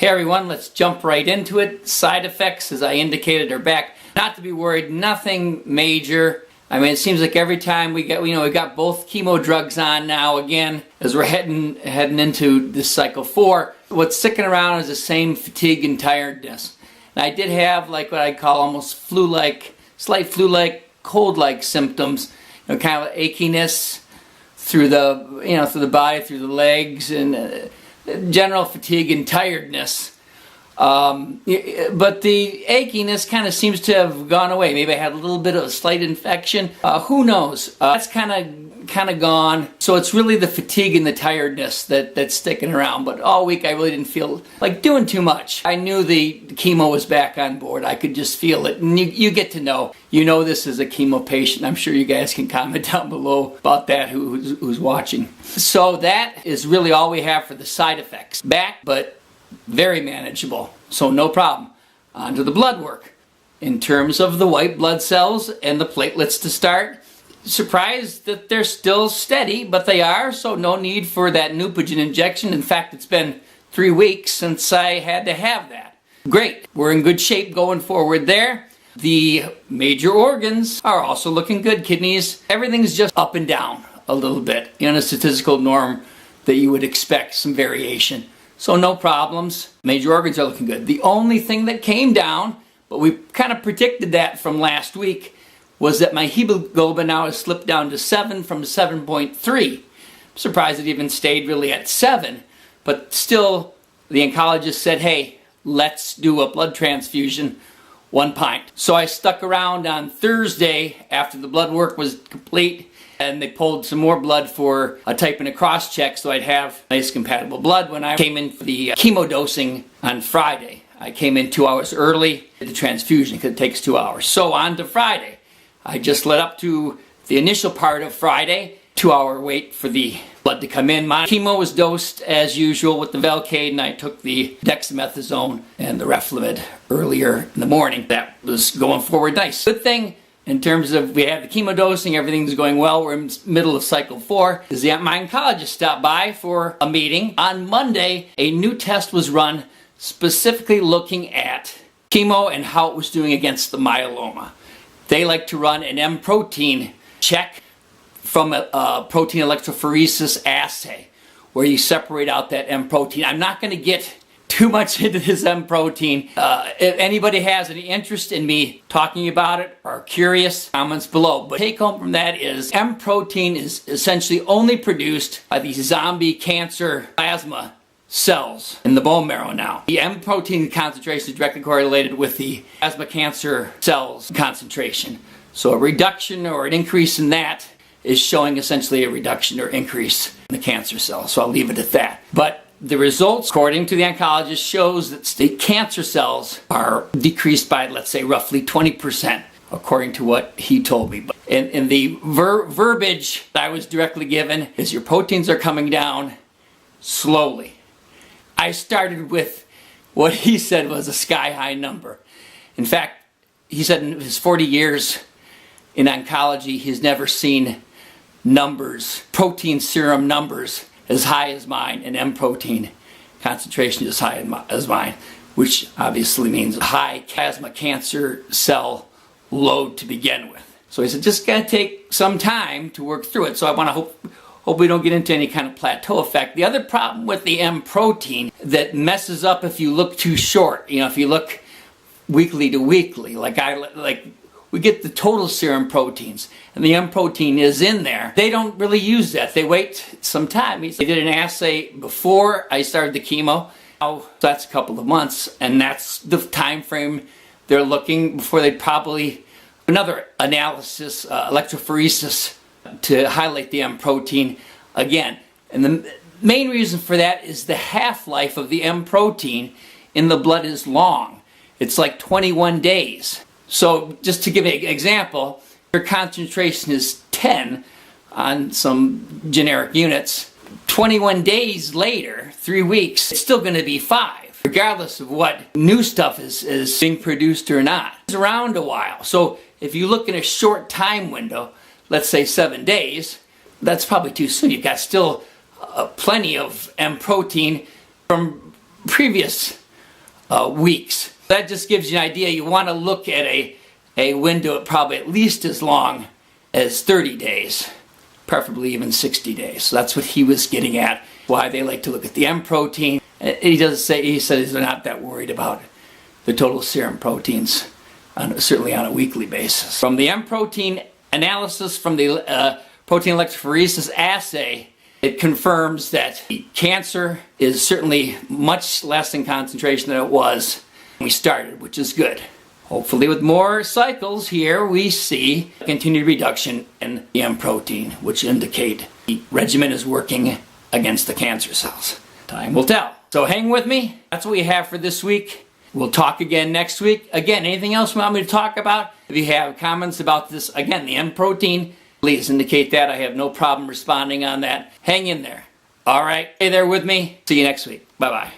Hey everyone, let's jump right into it. Side effects, as I indicated, are back. Not to be worried, nothing major. I mean, it seems like every time we got both chemo drugs on now again, as we're heading into this cycle 4. What's sticking around is the same fatigue and tiredness. And I did have like what I call almost flu-like, slight flu-like, cold-like symptoms. Kind of achiness through the body, through the legs, and general fatigue and tiredness. But the achiness kind of seems to have gone away. Maybe I had a little bit of a slight infection. Who knows? That's kind of gone. So it's really the fatigue and the tiredness that's sticking around. But all week I really didn't feel like doing too much. I knew the chemo was back on board. I could just feel it. And you get to know. You know this as a chemo patient. I'm sure you guys can comment down below about that who's watching. So that is really all we have for the side effects. Back, but very manageable, so no problem. On to the blood work. In terms of the white blood cells and the platelets to start, surprised that they're still steady, but they are, so no need for that Neupogen injection. In fact, it's been 3 weeks since I had to have that. Great, we're in good shape going forward there. The major organs are also looking good. Kidneys, everything's just up and down a little bit in a statistical norm that you would expect some variation. So no problems. Major organs are looking good. The only thing that came down, but we kind of predicted that from last week, was that my hemoglobin now has slipped down to 7 from 7.3. I'm surprised it even stayed really at 7. But still, the oncologist said, hey, let's do a blood transfusion, 1 pint. So I stuck around on Thursday after the blood work was complete, and they pulled some more blood for a type and a cross check so I'd have nice compatible blood when I came in for the chemo dosing on Friday. I came in 2 hours early at the transfusion because it takes 2 hours. So on to Friday. I just led up to the initial part of Friday, 2-hour wait for the blood to come in. My chemo was dosed as usual with the Velcade, and I took the dexamethasone and the Revlimid earlier in the morning. That was going forward nice. Good thing in terms of we have the chemo dosing, everything's going well. We're in the middle of cycle 4. My oncologist stopped by for a meeting. On Monday, a new test was run specifically looking at chemo and how it was doing against the myeloma. They like to run an M protein check from a protein electrophoresis assay where you separate out that M protein. I'm not going to get too much into this M protein. If anybody has any interest in me talking about it or curious, comments below. But take home from that is M protein is essentially only produced by these zombie cancer plasma cells in the bone marrow now. The M protein concentration is directly correlated with the plasma cancer cells concentration. So a reduction or an increase in that is showing essentially a reduction or increase in the cancer cells. So I'll leave it at that. But the results, according to the oncologist, shows that the cancer cells are decreased by, let's say, roughly 20%, according to what he told me. And the verbiage that I was directly given is your proteins are coming down slowly. I started with what he said was a sky-high number. In fact, he said in his 40 years in oncology, he's never seen numbers, protein serum numbers, as high as mine, and M protein concentration as high as mine, which obviously means a high plasma cancer cell load to begin with. So he said, just gotta take some time to work through it. So I want to hope we don't get into any kind of plateau effect. The other problem with the M protein that messes up if you look too short, if you look weekly to weekly, we get the total serum proteins, and the M protein is in there. They don't really use that. They wait some time. They did an assay before I started the chemo. Now, that's a couple of months, and that's the time frame they're looking before they probably another analysis, electrophoresis, to highlight the M protein again. And the main reason for that is the half-life of the M protein in the blood is long. It's like 21 days. So just to give an example, your concentration is 10 on some generic units. 21 days later, 3 weeks, it's still going to be 5, regardless of what new stuff is being produced or not. It's around a while. So if you look in a short time window, let's say 7 days, that's probably too soon. You've got still plenty of M protein from previous weeks. That just gives you an idea. You want to look at a window probably at least as long as 30 days, preferably even 60 days. So that's what he was getting at, why they like to look at the M protein. He says they're not that worried about the total serum proteins, certainly on a weekly basis. From the M protein analysis from the protein electrophoresis assay, it confirms that the cancer is certainly much less in concentration than it was when we started, which is good. Hopefully with more cycles here, we see a continued reduction in the M protein, which indicate the regimen is working against the cancer cells. Time will tell. So hang with me. That's what we have for this week. We'll talk again next week. Again, anything else you want me to talk about? If you have comments about this, again, the M protein, please indicate that. I have no problem responding on that. Hang in there. All right. Stay there with me. See you next week. Bye-bye.